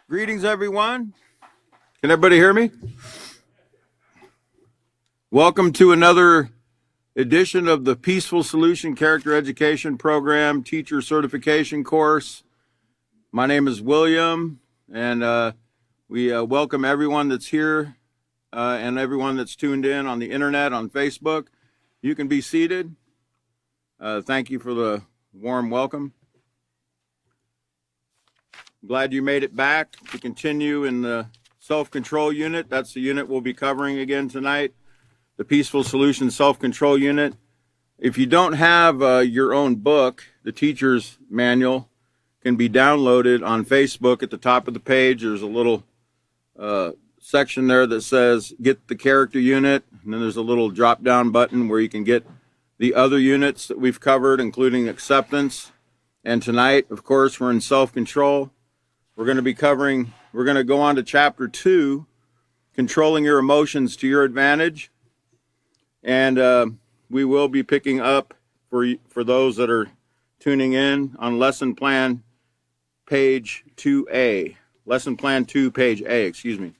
Greetings, everyone. Can everybody hear me? Welcome to another edition of the Peaceful Solution Character Education Program Teacher Certification Course. My name is William, and we welcome everyone that's here and everyone that's tuned in on the internet, on Facebook. You can be seated. Thank you for the warm welcome. Glad you made it back to continue in the self-control unit. That's the unit we'll be covering again tonight, the Peaceful Solution Self-Control Unit. If you don't have your own book, the teacher's manual can be downloaded on Facebook. At the top of the page, there's a little section there that says get the character unit, and then there's a little drop-down button where you can get the other units that we've covered, including acceptance. And tonight, of course, we're in self-control. We're going to go on to Chapter 2, Controlling Your Emotions to Your Advantage. And we will be picking up, for those that are tuning in, on Lesson Plan page 2A. Lesson Plan 2, page A, excuse me.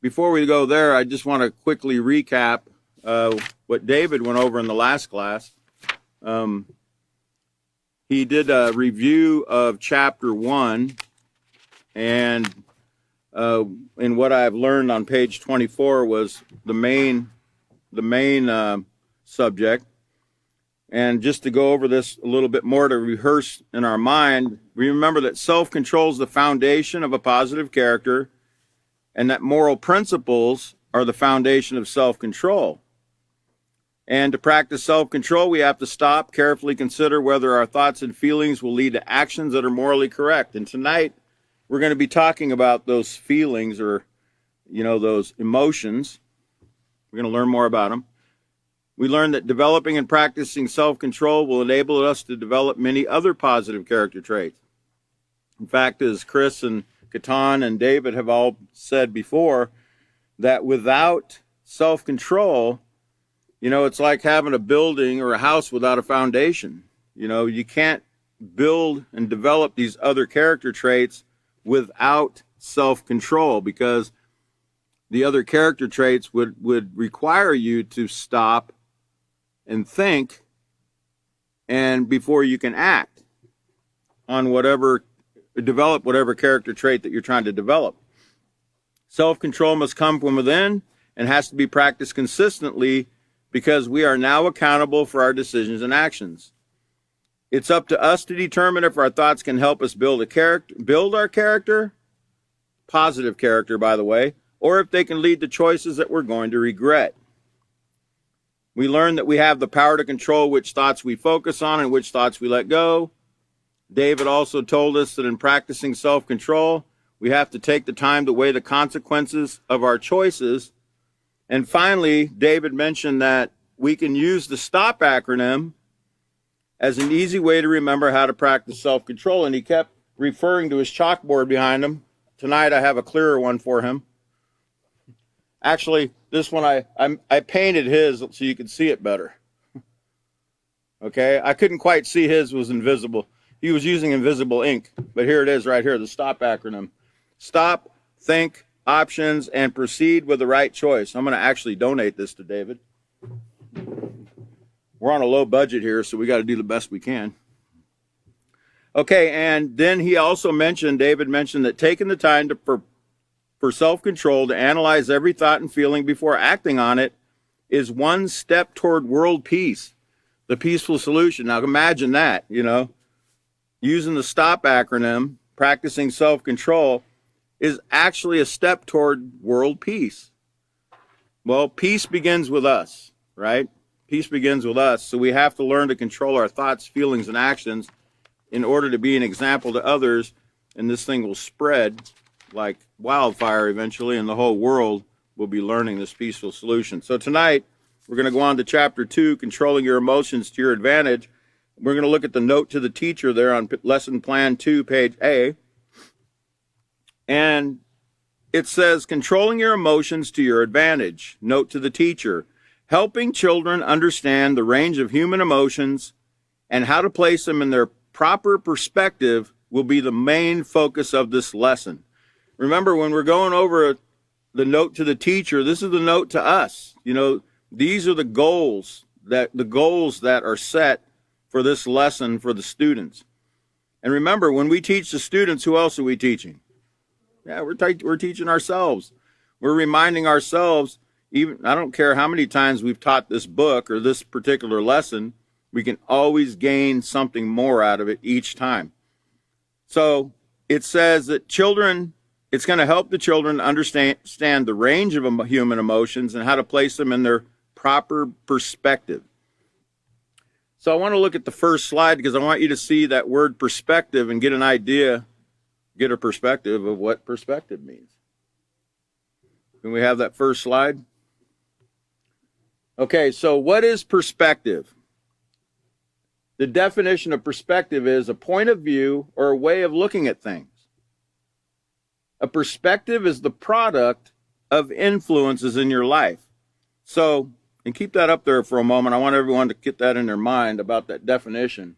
Before we go there, I just want to quickly recap what David went over in the last class. He did a review of Chapter 1, and what I've learned on page 24 was the main subject. And just to go over this a little bit more to rehearse in our mind, we remember that self-control is the foundation of a positive character, and that moral principles are the foundation of self-control. And to practice self-control, we have to stop, carefully consider whether our thoughts and feelings will lead to actions that are morally correct. And tonight, we're going to be talking about those feelings, or, those emotions. We're going to learn more about them. We learned that developing and practicing self-control will enable us to develop many other positive character traits. In fact, as Chris and Katan and David have all said before, that without self-control, it's like having a building or a house without a foundation. You can't build and develop these other character traits without self-control, because the other character traits would require you to stop and think, and before you can act on develop whatever character trait that you're trying to develop. Self-control must come from within and has to be practiced consistently, because we are now accountable for our decisions and actions. It's up to us to determine if our thoughts can help us build our character, positive character, by the way, or if they can lead to choices that we're going to regret. We learned that we have the power to control which thoughts we focus on and which thoughts we let go. David also told us that in practicing self-control, we have to take the time to weigh the consequences of our choices. And finally, David mentioned that we can use the STOP acronym as an easy way to remember how to practice self-control. And he kept referring to his chalkboard behind him. Tonight I have a clearer one for him. Actually, this one I painted his so you could see it better. Okay, I couldn't quite see his was invisible. He was using invisible ink, but here it is right here, the STOP acronym. Stop, think, options, and proceed with the right choice. I'm going to actually donate this to David. We're on a low budget here, so we got to do the best we can. Okay, and then David mentioned that taking the time for self-control to analyze every thought and feeling before acting on it is one step toward world peace, the peaceful solution. Now imagine that, using the STOP acronym, practicing self-control, is actually a step toward world peace. Well, peace begins with us, right? Peace begins with us. So we have to learn to control our thoughts, feelings, and actions in order to be an example to others. And this thing will spread like wildfire eventually, and the whole world will be learning this peaceful solution. So tonight, we're going to go on to Chapter 2, Controlling Your Emotions to Your Advantage. We're going to look at the note to the teacher there on Lesson Plan 2, page A. And it says, controlling your emotions to your advantage. Note to the teacher, helping children understand the range of human emotions and how to place them in their proper perspective will be the main focus of this lesson. Remember, when we're going over the note to the teacher, this is the note to us. These are the goals that are set for this lesson for the students. And remember, when we teach the students, who else are we teaching? Yeah, we're teaching ourselves. We're reminding ourselves, even I don't care how many times we've taught this book or this particular lesson, we can always gain something more out of it each time. So it says that it's going to help the children understand the range of human emotions and how to place them in their proper perspective. So I want to look at the first slide because I want you to see that word perspective and get a perspective of what perspective means. Can we have that first slide? Okay, so what is perspective? The definition of perspective is a point of view or a way of looking at things. A perspective is the product of influences in your life. So, and keep that up there for a moment. I want everyone to get that in their mind about that definition.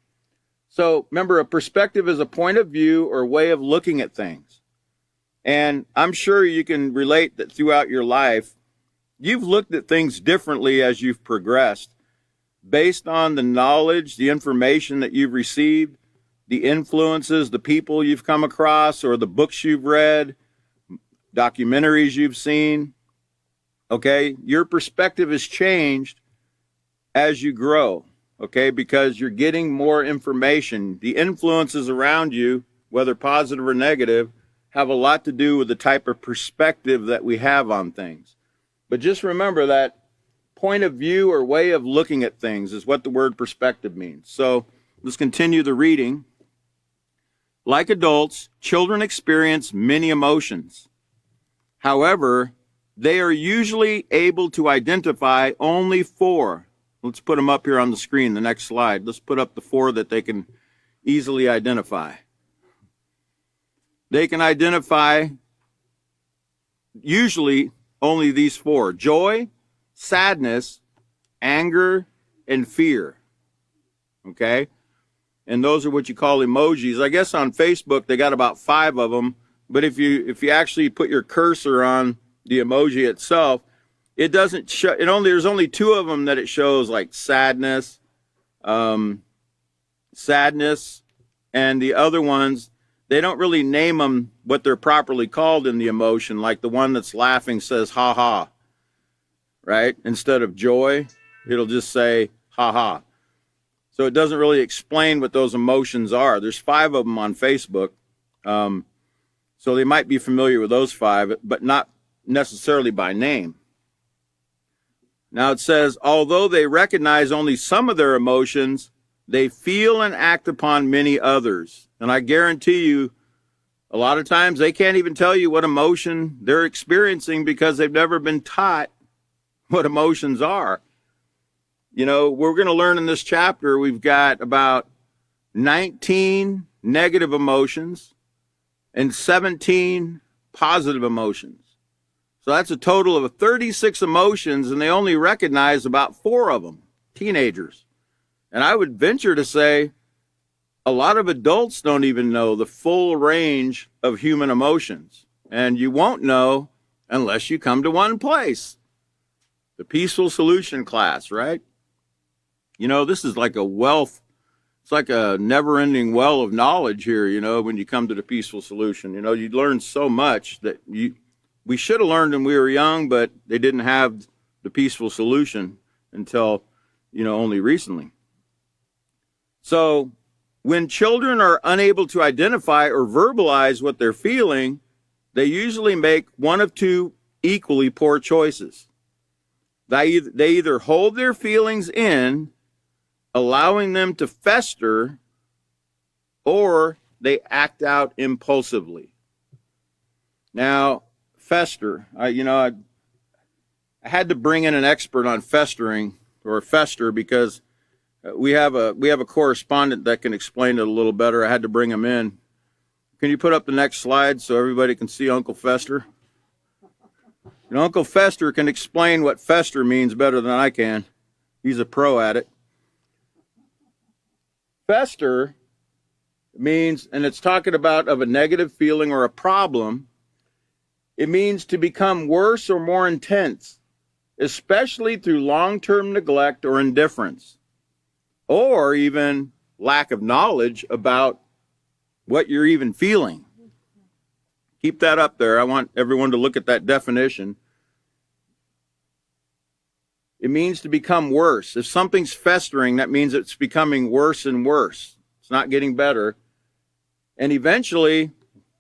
So remember, a perspective is a point of view or way of looking at things. And I'm sure you can relate that throughout your life, you've looked at things differently as you've progressed based on the knowledge, the information that you've received, the influences, the people you've come across, or the books you've read, documentaries you've seen. Okay, your perspective has changed as you grow, okay, because you're getting more information. The influences around you, whether positive or negative, have a lot to do with the type of perspective that we have on things. But just remember that point of view or way of looking at things is what the word perspective means. So let's continue the reading. Like adults, children experience many emotions. However, they are usually able to identify only 4. Let's put them up here on the screen, the next slide. Let's put up the 4 that they can easily identify. They can identify usually only these 4: joy, sadness, anger, and fear. Okay? And those are what you call emojis. I guess on Facebook they got about 5 of them, but if you actually put your cursor on the emoji itself, it doesn't show. There's only 2 of them that it shows, like sadness, and the other ones, they don't really name them what they're properly called in the emotion. Like the one that's laughing says ha ha, right? Instead of joy, it'll just say ha ha. So it doesn't really explain what those emotions are. There's 5 of them on Facebook, so they might be familiar with those 5, but not necessarily by name. Now it says, although they recognize only some of their emotions, they feel and act upon many others. And I guarantee you, a lot of times they can't even tell you what emotion they're experiencing because they've never been taught what emotions are. We're going to learn in this chapter, we've got about 19 negative emotions and 17 positive emotions. So that's a total of 36 emotions, and they only recognize about 4 of them, teenagers. And I would venture to say a lot of adults don't even know the full range of human emotions. And you won't know unless you come to one place, the Peaceful Solution class, right? This is like a wealth. It's like a never-ending well of knowledge here, when you come to the Peaceful Solution. You learn so much that we should have learned when we were young, but they didn't have the Peaceful Solution until, only recently. So when children are unable to identify or verbalize what they're feeling, they usually make one of 2 equally poor choices. They either hold their feelings in, allowing them to fester, or they act out impulsively. Now, fester, I had to bring in an expert on festering or fester because we have a correspondent that can explain it a little better. I had to bring him in. Can you put up the next slide so everybody can see Uncle Fester? Uncle Fester can explain what fester means better than I can. He's a pro at it. Fester, It means, and it's talking about of a negative feeling or a problem, it means to become worse or more intense, especially through long-term neglect or indifference, or even lack of knowledge about what you're even feeling. Keep that up there. I want everyone to look at that definition. It means to become worse. If something's festering, that means it's becoming worse and worse. It's not getting better. And eventually,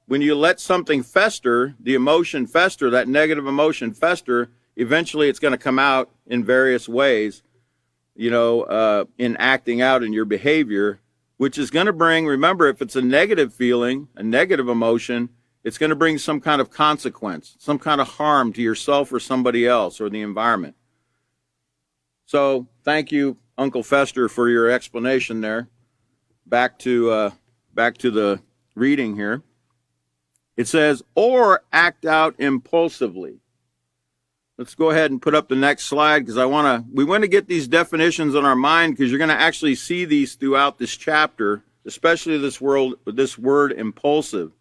when you let something fester, the emotion fester, that negative emotion fester, eventually it's going to come out in various ways, in acting out in your behavior, which is going to bring, remember, if it's a negative feeling, a negative emotion, it's going to bring some kind of consequence, some kind of harm to yourself or somebody else or the environment. So thank you, Uncle Fester, for your explanation there. Back to the reading here. It says, or act out impulsively. Let's go ahead and put up the next slide because we want to get these definitions in our mind because you're going to actually see these throughout this chapter, especially this word impulsive.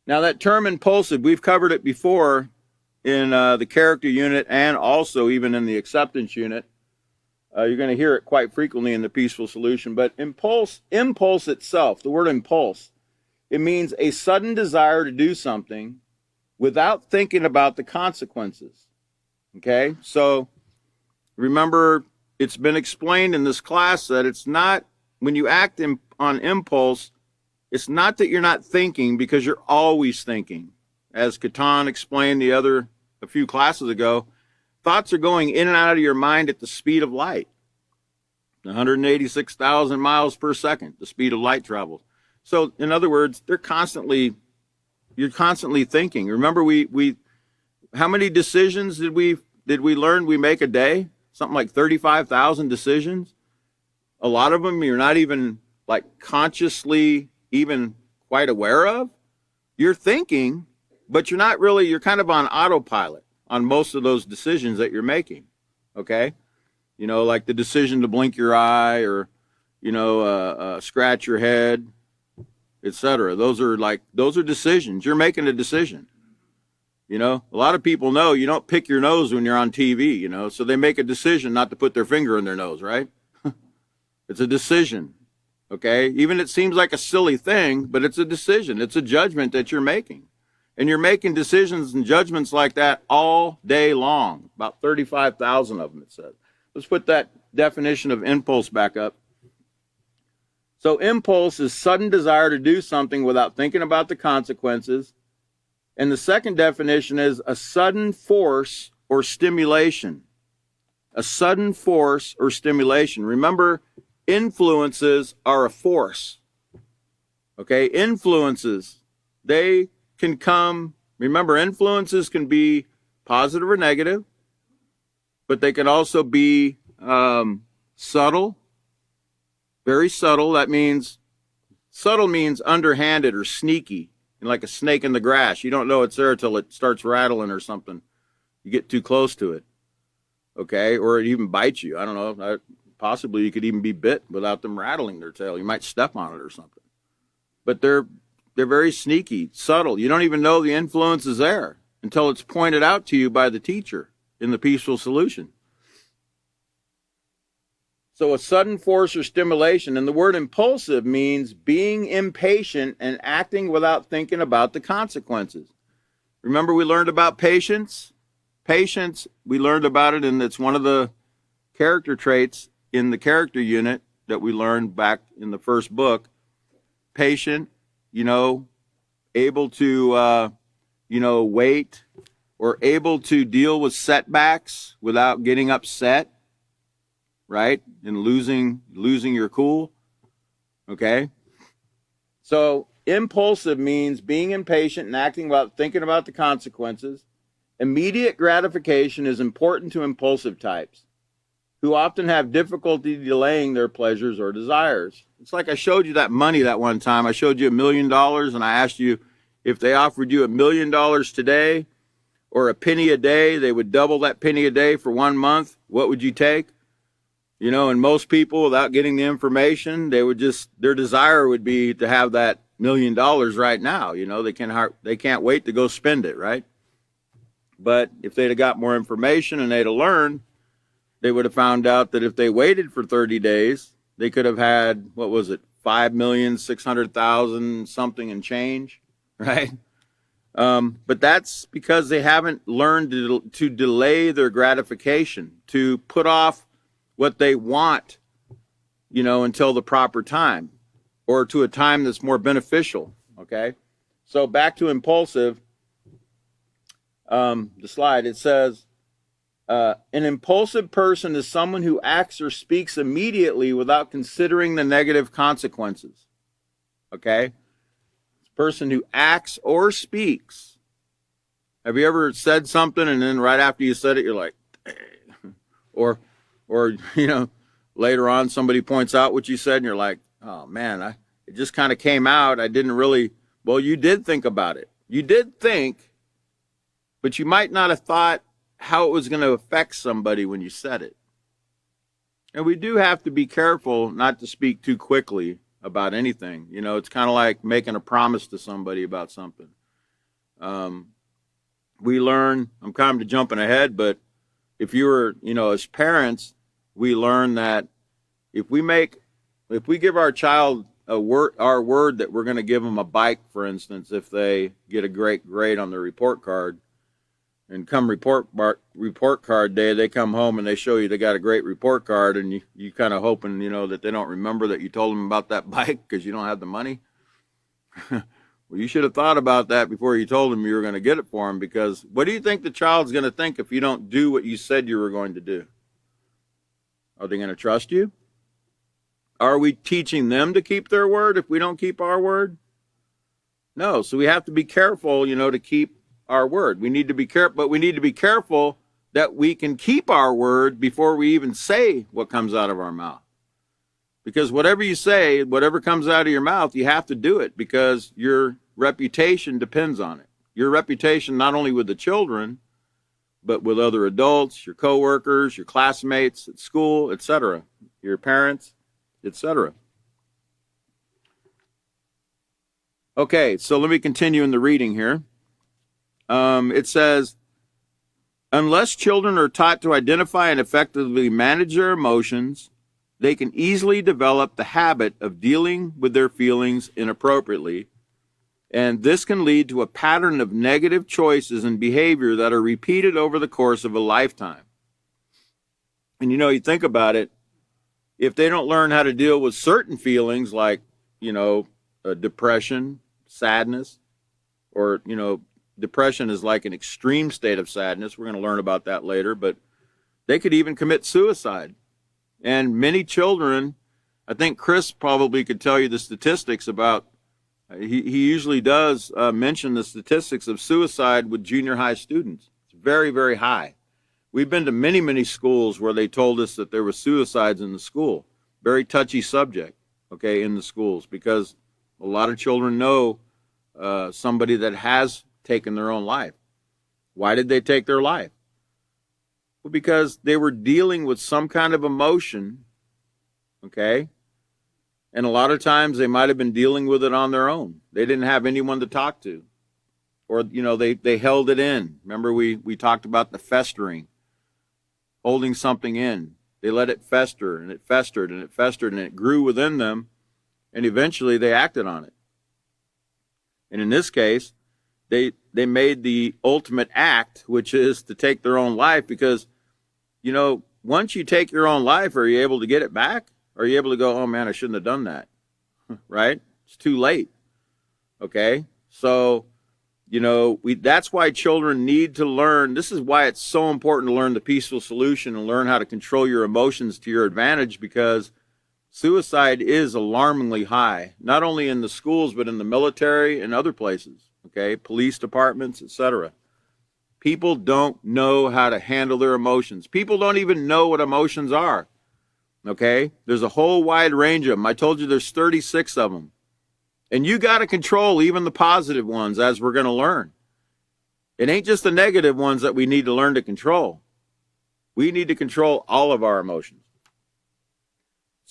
Now that term impulsive, we've covered it before in the character unit and also even in the acceptance unit. You're going to hear it quite frequently in the Peaceful Solution. But impulse itself, the word impulse, it means a sudden desire to do something without thinking about the consequences. Okay? So remember, it's been explained in this class that it's not, when you act on impulse, it's not that you're not thinking because you're always thinking. As Catan explained a few classes ago, thoughts are going in and out of your mind at the speed of light. 186,000 miles per second, the speed of light travels. So, in other words, you're constantly thinking. Remember, how many decisions did we learn we make a day? Something like 35,000 decisions. A lot of them you're not even consciously even quite aware of. You're thinking, but you're kind of on autopilot on most of those decisions that you're making. Okay? Like the decision to blink your eye or, scratch your head, etc. Those are decisions. You're making a decision. A lot of people know you don't pick your nose when you're on TV, so they make a decision not to put their finger in their nose, right? It's a decision. Okay? Even it seems like a silly thing, but it's a decision. It's a judgment that you're making. And you're making decisions and judgments like that all day long. About 35,000 of them, it says. Let's put that definition of impulse back up. So impulse is sudden desire to do something without thinking about the consequences. And the second definition is a sudden force or stimulation. A sudden force or stimulation. Remember, influences are a force. Okay, influences, they can come, remember, influences can be positive or negative, but they can also be subtle, very subtle. That means, subtle means underhanded or sneaky, like a snake in the grass. You don't know it's there until it starts rattling or something. You get too close to it, okay? Or it even bites you. I don't know. Possibly you could even be bit without them rattling their tail. You might step on it or something. But they're very sneaky, subtle. You don't even know the influence is there until it's pointed out to you by the teacher in the Peaceful Solution. So a sudden force or stimulation, and the word impulsive means being impatient and acting without thinking about the consequences. Remember we learned about patience? Patience, we learned about it, and it's one of the character traits in the character unit that we learned back in the first book. Patient, able to, wait, or able to deal with setbacks without getting upset, right? And losing your cool, okay? So impulsive means being impatient and acting without thinking about the consequences. Immediate gratification is important to impulsive types, who often have difficulty delaying their pleasures or desires. It's like I showed you that money that one time. I showed you $1 million, and I asked you if they offered you $1 million today or a penny a day, they would double that penny a day for 1 month. What would you take? You know, and most people, without getting the information, they would just, their desire would be to have that $1 million right now. You know, they can't wait to go spend it, right? But if they'd have got more information and they'd have learned, they would have found out that if they waited for 30 days, they could have had, what was it, 5,600,000 something and change, right? But that's because they haven't learned to delay their gratification, to put off what they want, you know, until the proper time, or to a time that's more beneficial, okay? So back to impulsive, the slide, it says, an impulsive person is someone who acts or speaks immediately without considering the negative consequences, okay? It's a person who acts or speaks. Have you ever said something and then right after you said it, you're like, or, you know, later on somebody points out what you said and you're like, oh man, it just kind of came out. I didn't really, well, you did think about it. You did think, but you might not have thought how it was going to affect somebody when you said it. And we do have to be careful not to speak too quickly about anything. You know, it's kind of like making a promise to somebody about something. We learn, I'm kind of jumping ahead, but if you were, you know, as parents, we learn that if we give our child our word that we're going to give them a bike, for instance, if they get a great grade on their report card, and come report card day, they come home and they show you they got a great report card, and you kind of hoping, you know, that they don't remember that you told them about that bike because you don't have the money. Well, you should have thought about that before you told them you were going to get it for them, because what do you think the child's going to think if you don't do what you said you were going to do? Are they going to trust you? Are we teaching them to keep their word if we don't keep our word? No. So we have to be careful, you know, to keep our word. We need to be careful, but we need to be careful that we can keep our word before we even say what comes out of our mouth. Because whatever you say, whatever comes out of your mouth, you have to do it because your reputation depends on it. Your reputation not only with the children, but with other adults, your coworkers, your classmates at school, etc., your parents, etc. Okay, so let me continue in the reading here. It says, unless children are taught to identify and effectively manage their emotions, they can easily develop the habit of dealing with their feelings inappropriately, and this can lead to a pattern of negative choices and behavior that are repeated over the course of a lifetime. And you know, you think about it, if they don't learn how to deal with certain feelings like, you know, depression, sadness, or, you know, depression is like an extreme state of sadness. We're going to learn about that later, but they could even commit suicide. And many children, I think Chris probably could tell you the statistics about, he usually does mention the statistics of suicide with junior high students. It's very, very high. We've been to many, many schools where they told us that there were suicides in the school. Very touchy subject, okay, in the schools, because a lot of children know somebody that has taken their own life. Why did they take their life? Well, because they were dealing with some kind of emotion, okay? And a lot of times they might have been dealing with it on their own. They didn't have anyone to talk to. Or, you know, they held it in. Remember we talked about the festering, holding something in. They let it fester, and it festered, and it festered, and it grew within them, and eventually they acted on it. And in this case, they made the ultimate act, which is to take their own life, because, you know, once you take your own life, are you able to get it back? Are you able to go, oh man, I shouldn't have done that, right? It's too late, okay? So, you know, that's why children need to learn. This is why it's so important to learn the peaceful solution and learn how to control your emotions to your advantage, because suicide is alarmingly high, not only in the schools, but in the military and other places, okay? Police departments, etc. People don't know how to handle their emotions. People don't even know what emotions are, okay? There's a whole wide range of them. I told you there's 36 of them. And you got to control even the positive ones, as we're going to learn. It ain't just the negative ones that we need to learn to control. We need to control all of our emotions.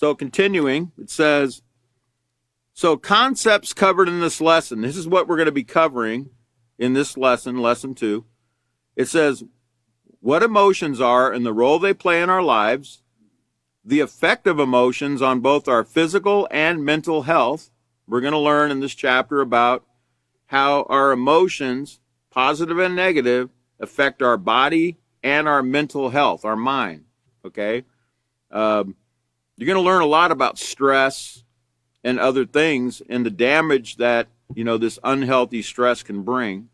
So continuing, it says, so concepts covered in this lesson, this is what we're going to be covering in this lesson, lesson 2. It says what emotions are and the role they play in our lives, the effect of emotions on both our physical and mental health. We're going to learn in this chapter about how our emotions, positive and negative, affect our body and our mental health, our mind, okay? You're going to learn a lot about stress and other things and the damage that, this unhealthy stress can bring.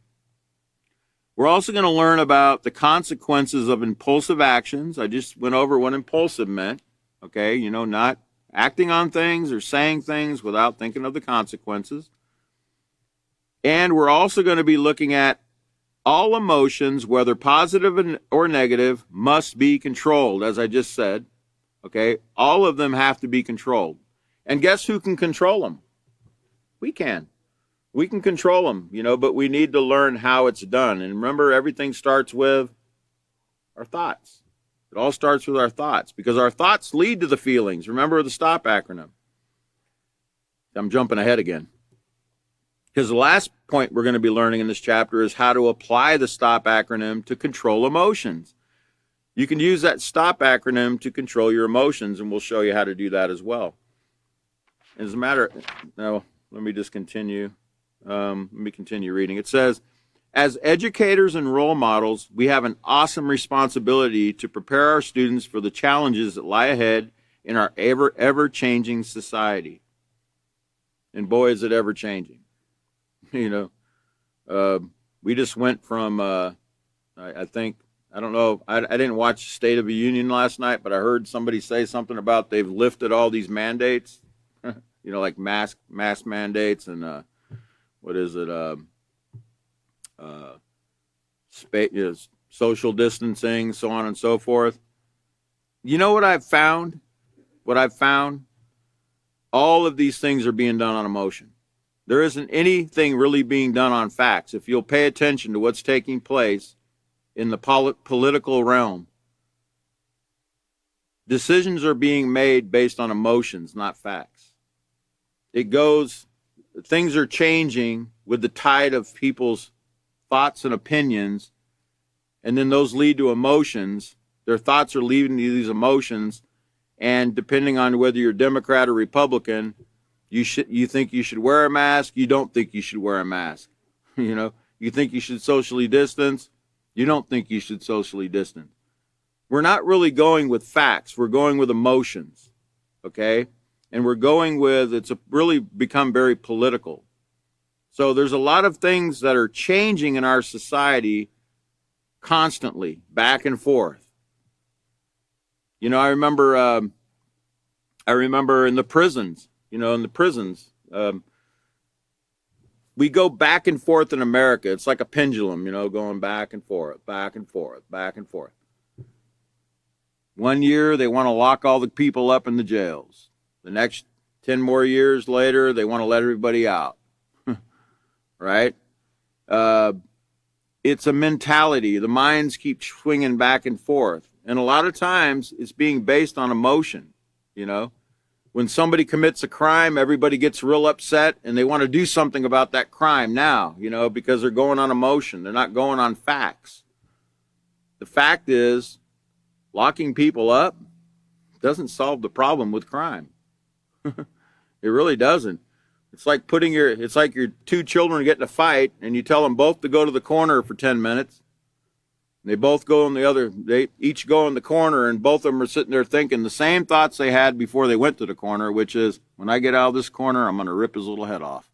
We're also going to learn about the consequences of impulsive actions. I just went over what impulsive meant, okay? Not acting on things or saying things without thinking of the consequences. And we're also going to be looking at all emotions, whether positive or negative, must be controlled, as I just said. Okay, all of them have to be controlled. And guess who can control them? We can. We can control them, but we need to learn how it's done. And remember, everything starts with our thoughts. It all starts with our thoughts, because our thoughts lead to the feelings. Remember the STOP acronym. I'm jumping ahead again. Because the last point we're going to be learning in this chapter is how to apply the STOP acronym to control emotions. You can use that STOP acronym to control your emotions, and we'll show you how to do that as well. As a matter, no, let me just continue. Let me continue reading. It says, as educators and role models, we have an awesome responsibility to prepare our students for the challenges that lie ahead in our ever-changing society. And boy, is it ever-changing. We just went from, I think, I don't know, I didn't watch State of the Union last night, but I heard somebody say something about they've lifted all these mandates, like mask mandates and social distancing, so on and so forth. You know what I've found? All of these things are being done on emotion. There isn't anything really being done on facts. If you'll pay attention to what's taking place in the political realm, decisions are being made based on emotions, not facts. Things are changing with the tide of people's thoughts and opinions, and then those lead to emotions. Their thoughts are leading to these emotions, and depending on whether you're Democrat or Republican, you think you should wear a mask, you don't think you should wear a mask. You think you should socially distance, you don't think you should socially distance. We're not really going with facts, we're going with emotions, okay? And we're going with, it's really become very political. So there's a lot of things that are changing in our society constantly, back and forth. I remember in the prisons, we go back and forth in America. It's like a pendulum, going back and forth, back and forth, back and forth. One year, they want to lock all the people up in the jails. The next 10 more years later, they want to let everybody out. Right? It's a mentality. The minds keep swinging back and forth. And a lot of times, it's being based on emotion, When somebody commits a crime, everybody gets real upset and they want to do something about that crime now, because they're going on emotion. They're not going on facts. The fact is, locking people up doesn't solve the problem with crime. It really doesn't. It's like your two children get in a fight and you tell them both to go to the corner for 10 minutes. They both go they each go in the corner, and both of them are sitting there thinking the same thoughts they had before they went to the corner, which is, when I get out of this corner, I'm going to rip his little head off.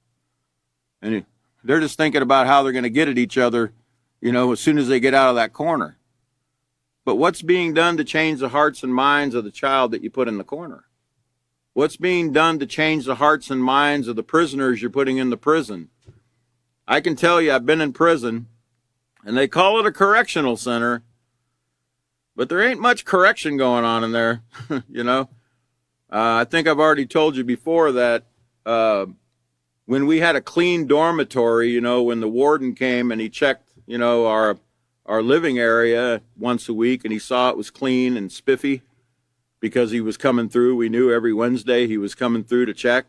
And they're just thinking about how they're going to get at each other, as soon as they get out of that corner. But what's being done to change the hearts and minds of the child that you put in the corner? What's being done to change the hearts and minds of the prisoners you're putting in the prison? I can tell you, I've been in prison, and they call it a correctional center, but there ain't much correction going on in there, I think I've already told you before that when we had a clean dormitory, when the warden came and he checked, our living area once a week, and he saw it was clean and spiffy, because he was coming through. We knew every Wednesday he was coming through to check.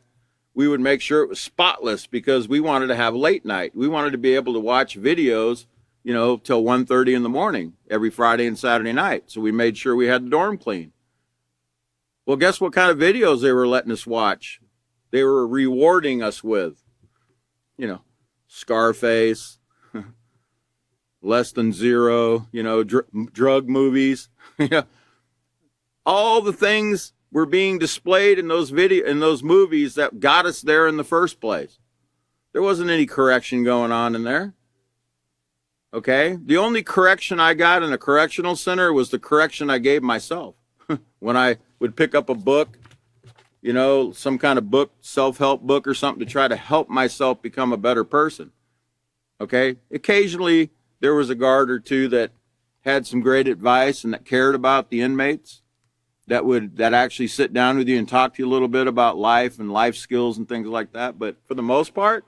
We would make sure it was spotless because we wanted to have late night. We wanted to be able to watch videos, till 1:30 in the morning every Friday and Saturday night. So we made sure we had the dorm clean. Well, guess what kind of videos they were letting us watch? They were rewarding us with, Scarface, Less Than Zero, drug movies. All the things were being displayed in those movies that got us there in the first place. There wasn't any correction going on in there. Okay? The only correction I got in a correctional center was the correction I gave myself. When I would pick up a book, some kind of book, self-help book or something to try to help myself become a better person. Okay? Occasionally, there was a guard or two that had some great advice and that cared about the inmates, that actually sit down with you and talk to you a little bit about life and life skills and things like that. But for the most part,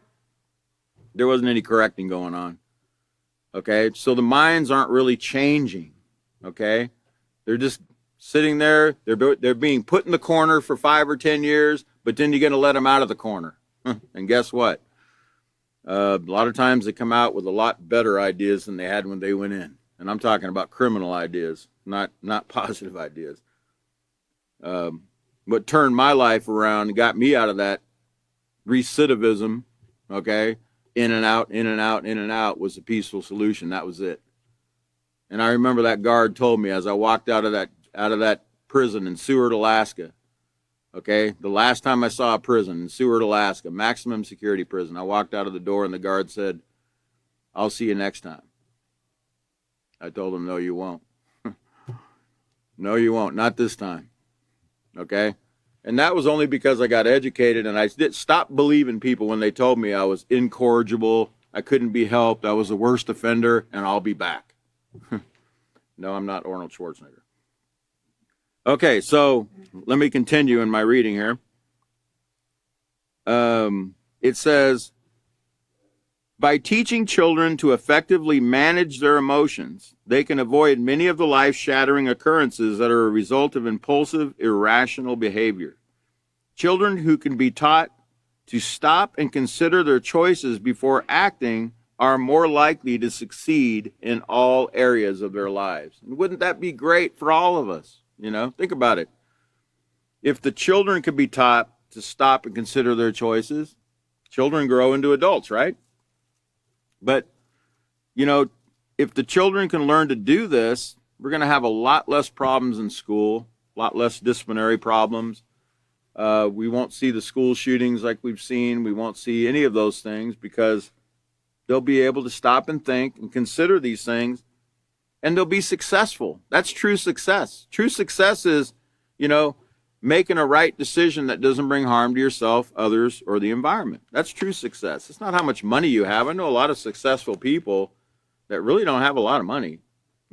there wasn't any correcting going on. Okay? So the minds aren't really changing. Okay? They're just sitting there. They're being put in the corner for 5 or 10 years, but then you're going to let them out of the corner. And guess what? A lot of times they come out with a lot better ideas than they had when they went in. And I'm talking about criminal ideas, not positive ideas. What turned my life around and got me out of that recidivism, okay, in and out, in and out, in and out, was a peaceful solution. That was it. And I remember that guard told me as I walked out of that prison in Seward, Alaska, okay, the last time I saw a prison in Seward, Alaska, maximum security prison, I walked out of the door and the guard said, "I'll see you next time." I told him, "No, you won't." "No, you won't. Not this time." Okay? And that was only because I got educated and I did stop believing people when they told me I was incorrigible, I couldn't be helped, I was the worst offender, and I'll be back. No, I'm not Arnold Schwarzenegger. Okay, so let me continue in my reading here. It says, by teaching children to effectively manage their emotions, they can avoid many of the life-shattering occurrences that are a result of impulsive, irrational behavior. Children who can be taught to stop and consider their choices before acting are more likely to succeed in all areas of their lives. And wouldn't that be great for all of us? Think about it. If the children could be taught to stop and consider their choices, children grow into adults, right? But, if the children can learn to do this, we're going to have a lot less problems in school, a lot less disciplinary problems. We won't see the school shootings like we've seen. We won't see any of those things because they'll be able to stop and think and consider these things, and they'll be successful. That's true success. True success is, making a right decision that doesn't bring harm to yourself, others, or the environment. That's true success. It's not how much money you have. I know a lot of successful people that really don't have a lot of money,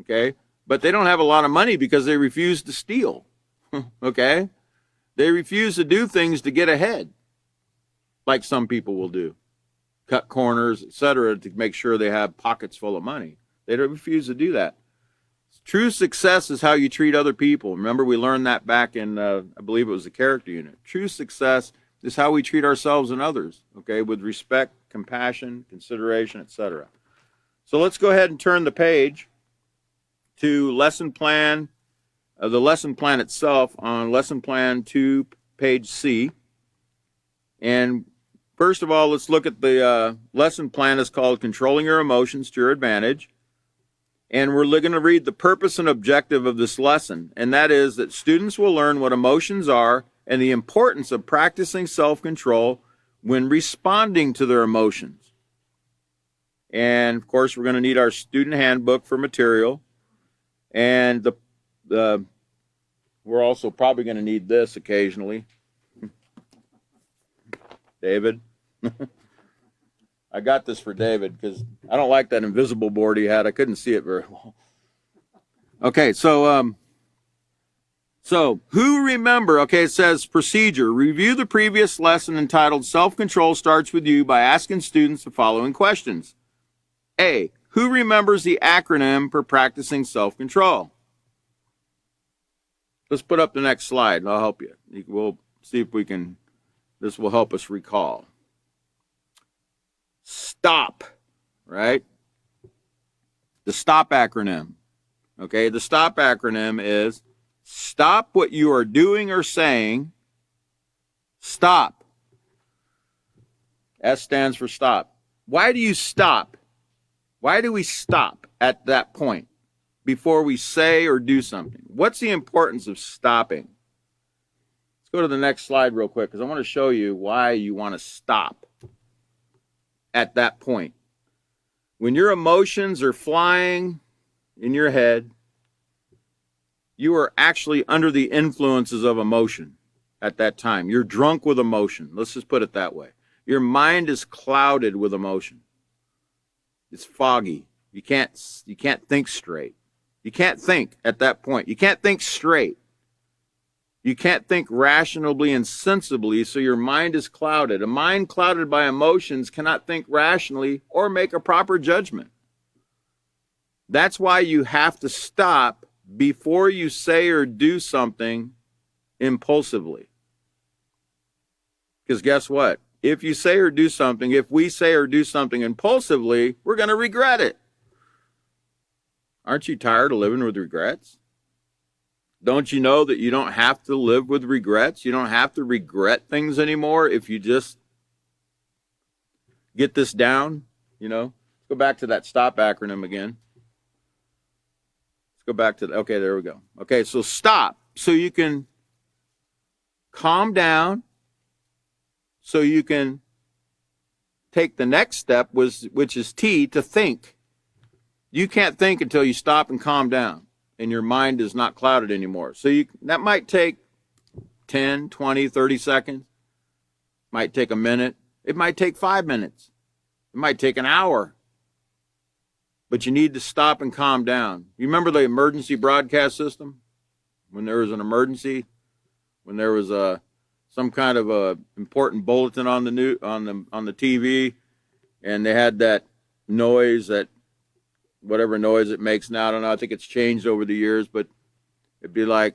okay? But they don't have a lot of money because they refuse to steal, okay? They refuse to do things to get ahead, like some people will do. Cut corners, etc., to make sure they have pockets full of money. They don't refuse to do that. True success is how you treat other people. Remember, we learned that back in, I believe it was the character unit. True success is how we treat ourselves and others, okay, with respect, compassion, consideration, etc. So let's go ahead and turn the page to lesson plan, the lesson plan itself on lesson plan 2, page C. And first of all, let's look at the lesson plan. Is called Controlling Your Emotions to Your Advantage. And we're going to read the purpose and objective of this lesson, and that is that students will learn what emotions are and the importance of practicing self-control when responding to their emotions. And, of course, we're going to need our student handbook for material, and we're also probably going to need this occasionally. David? I got this for David because I don't like that invisible board he had. I couldn't see it very well. Okay, so who remember, okay, it says procedure. Review the previous lesson entitled Self-Control Starts With You by asking students the following questions. A, who remembers the acronym for practicing self-control? Let's put up the next slide and I'll help you. We'll see if we can, this will help us recall. Stop, right? The STOP acronym. Okay, the STOP acronym is stop what you are doing or saying. Stop. S stands for stop. Why do you stop? Why do we stop at that point before we say or do something? What's the importance of stopping? Let's go to the next slide real quick because I want to show you why you want to stop at that point. When your emotions are flying in your head, you are actually under the influences of emotion at that time. You're drunk with emotion. Let's just put it that way. Your mind is clouded with emotion. It's foggy. You can't think straight. You can't think at that point. You can't think straight. You can't think rationally and sensibly, so your mind is clouded. A mind clouded by emotions cannot think rationally or make a proper judgment. That's why you have to stop before you say or do something impulsively. Because guess what? If you say or do something, if we say or do something impulsively, we're going to regret it. Aren't you tired of living with regrets? Don't you know that you don't have to live with regrets? You don't have to regret things anymore if you just get this down, you know? Let's go back to that STOP acronym again. Let's go back to, okay, there we go. Okay, so stop, so you can calm down, so you can take the next step, which is T, to think. You can't think until you stop and calm down and your mind is not clouded anymore. So that might take 10, 20, 30 seconds. Might take a minute. It might take 5 minutes. It might take an hour. But you need to stop and calm down. You remember the emergency broadcast system? When there was an emergency, when there was some kind of a important bulletin on the TV, and they had that noise, that whatever noise it makes now. I don't know. I think it's changed over the years, but it'd be like,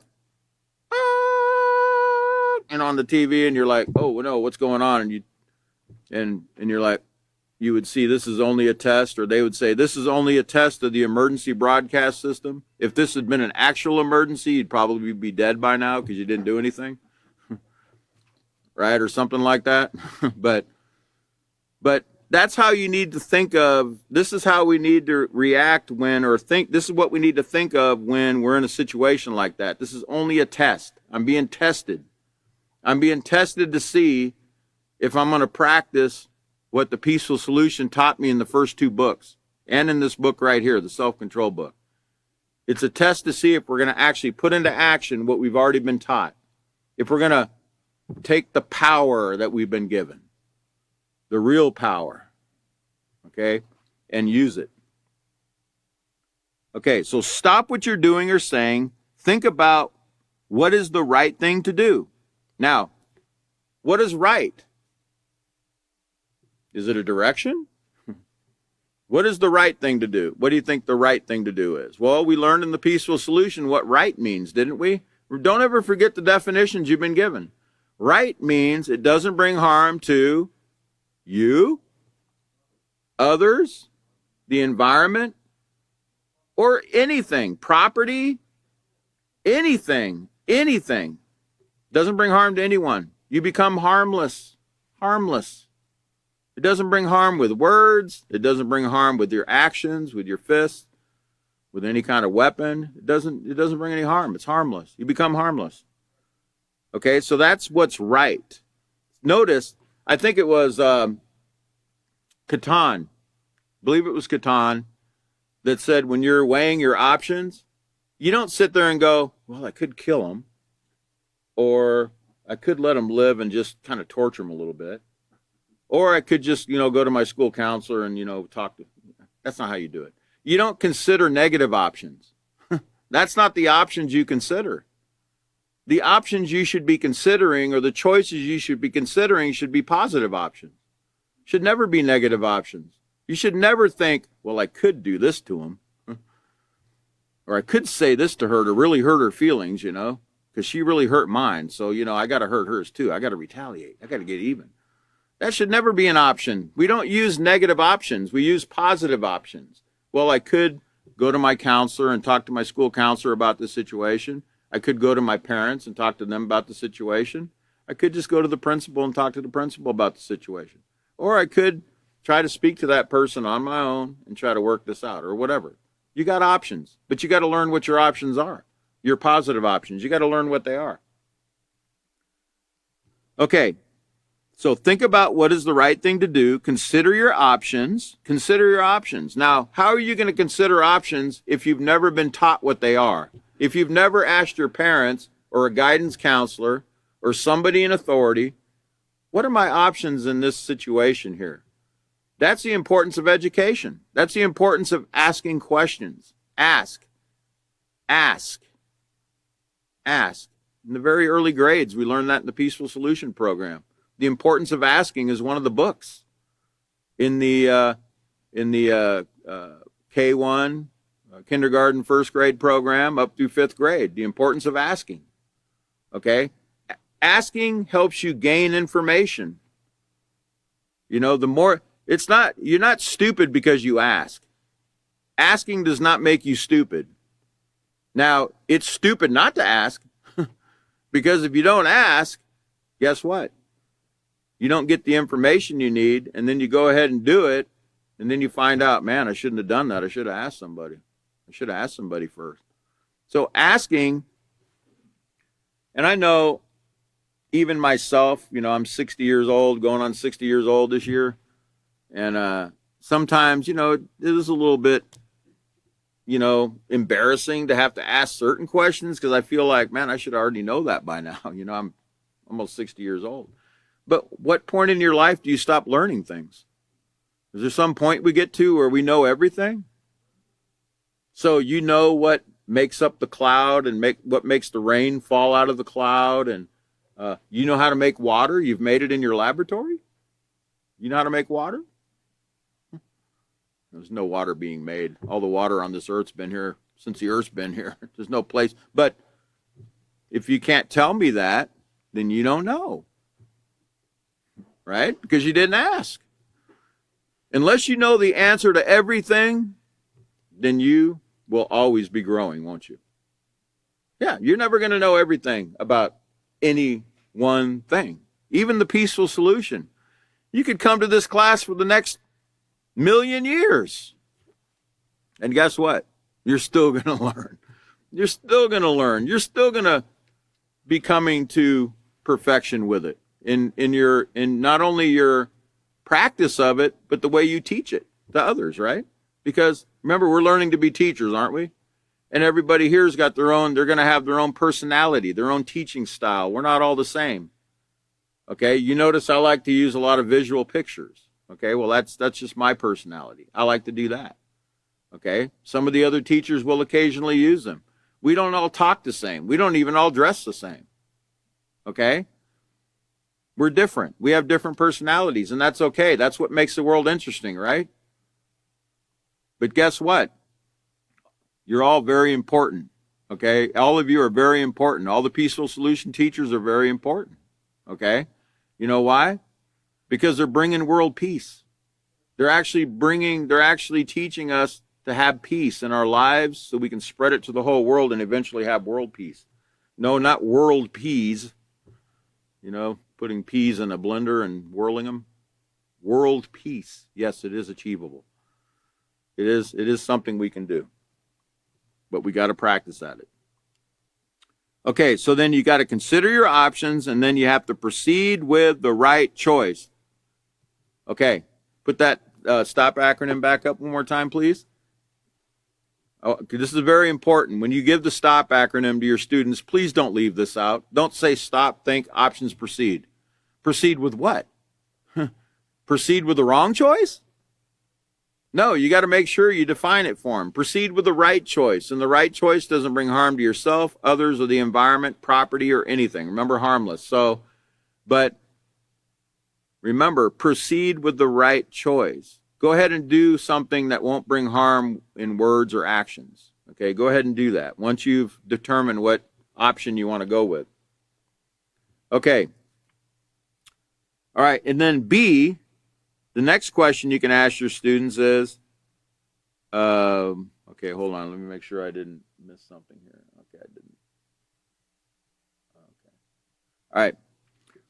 and on the TV, and you're like, oh no, what's going on? And you're like, you would see this is only a test, or they would say this is only a test of the emergency broadcast system. If this had been an actual emergency, you'd probably be dead by now because you didn't do anything. Right, or something like that. but that's how you need to think of, this is how we need to react when, or think, this is what we need to think of when we're in a situation like that. This is only a test. I'm being tested. I'm being tested to see if I'm going to practice what the Peaceful Solution taught me in the first 2 books, and in this book right here, the self-control book. It's a test to see if we're going to actually put into action what we've already been taught. If we're going to take the power that we've been given, the real power, okay, and use it. Okay, so stop what you're doing or saying. Think about what is the right thing to do. Now, what is right? Is it a direction? What is the right thing to do? What do you think the right thing to do is? Well, we learned in the Peaceful Solution what right means, didn't we? Don't ever forget the definitions you've been given. Right means it doesn't bring harm to you, others, the environment, or anything, property, anything. Doesn't bring harm to anyone. You become harmless. It doesn't bring harm with words. It doesn't bring harm with your actions, with your fists, with any kind of weapon. It doesn't bring any harm. It's harmless. You become harmless. Okay, so that's what's right. Notice, I think it was Catan, I believe it was Catan, that said when you're weighing your options, you don't sit there and go, well, I could kill him, or I could let him live and just kind of torture him a little bit, or I could just, go to my school counselor and, talk to. That's not how you do it. You don't consider negative options. That's not the options you consider. The options you should be considering, or the choices you should be considering, should be positive options. Should never be negative options. You should never think, well, I could do this to him. Or I could say this to her to really hurt her feelings, because because she really hurt mine. So, I got to hurt hers too. I got to retaliate. I got to get even. That should never be an option. We don't use negative options. We use positive options. Well, I could go to my counselor and talk to my school counselor about the situation. I could go to my parents and talk to them about the situation. I could just go to the principal and talk to the principal about the situation. Or I could try to speak to that person on my own and try to work this out or whatever. You got options, but you got to learn what your options are. Your positive options. You got to learn what they are. Okay. So think about what is the right thing to do. Consider your options. Consider your options. Now, how are you going to consider options if you've never been taught what they are? If you've never asked your parents or a guidance counselor or somebody in authority, what are my options in this situation here? That's the importance of education. That's the importance of asking questions. Ask. Ask. Ask. In the very early grades, we learned that in the Peaceful Solution program. The importance of asking is one of the books in the K1 kindergarten, first grade program up through fifth grade. The importance of asking. Okay, asking helps you gain information. The more you're not stupid because you ask. Asking does not make you stupid. Now, it's stupid not to ask because if you don't ask, guess what? You don't get the information you need, and then you go ahead and do it, and then you find out, man, I shouldn't have done that. I should have asked somebody. I should have asked somebody first. So asking, and I know even myself, I'm 60 years old, going on 60 years old this year, and sometimes, it is a little bit, embarrassing to have to ask certain questions because I feel like, man, I should already know that by now. I'm almost 60 years old. But what point in your life do you stop learning things? Is there some point we get to where we know everything? So what makes up the cloud and what makes the rain fall out of the cloud, and you know how to make water? You've made it in your laboratory? You know how to make water? There's no water being made. All the water on this earth's been here since the earth's been here. There's no place. But if you can't tell me that, then you don't know. Right? Because you didn't ask. Unless you know the answer to everything, then you will always be growing, won't you? Yeah, you're never going to know everything about any one thing. Even the Peaceful Solution. You could come to this class for the next 1,000,000 years. And guess what? You're still going to learn. You're still going to learn. You're still going to be coming to perfection with it. In not only your practice of it, but the way you teach it to others, right? Because remember, we're learning to be teachers, aren't we? And everybody here's got they're going to have their own personality, their own teaching style. We're not all the same. Okay, you notice I like to use a lot of visual pictures. Okay, well, that's just my personality. I like to do that. Okay, some of the other teachers will occasionally use them. We don't all talk the same. We don't even all dress the same. Okay? We're different. We have different personalities, and that's okay. That's what makes the world interesting, right? But guess what? You're all very important, okay? All of you are very important. All the Peaceful Solution teachers are very important, okay? You know why? Because they're bringing world peace. They're actually teaching us to have peace in our lives so we can spread it to the whole world and eventually have world peace. No, not world peas, putting peas in a blender and whirling them. World peace. Yes, it is achievable. It is something we can do. But we got to practice at it. Okay, so then you got to consider your options, and then you have to proceed with the right choice. Okay, put that STOP acronym back up one more time, please. Oh, this is very important. When you give the STOP acronym to your students, please don't leave this out. Don't say stop, think, options, proceed. Proceed with what? Proceed with the wrong choice? No, you got to make sure you define it for them. Proceed with the right choice. And the right choice doesn't bring harm to yourself, others, or the environment, property, or anything. Remember, harmless. But remember, proceed with the right choice. Go ahead and do something that won't bring harm in words or actions. Okay, go ahead and do that. Once you've determined what option you want to go with. Okay. All right. And then B, the next question you can ask your students is, okay, hold on. Let me make sure I didn't miss something here. Okay, I didn't. Okay. All right.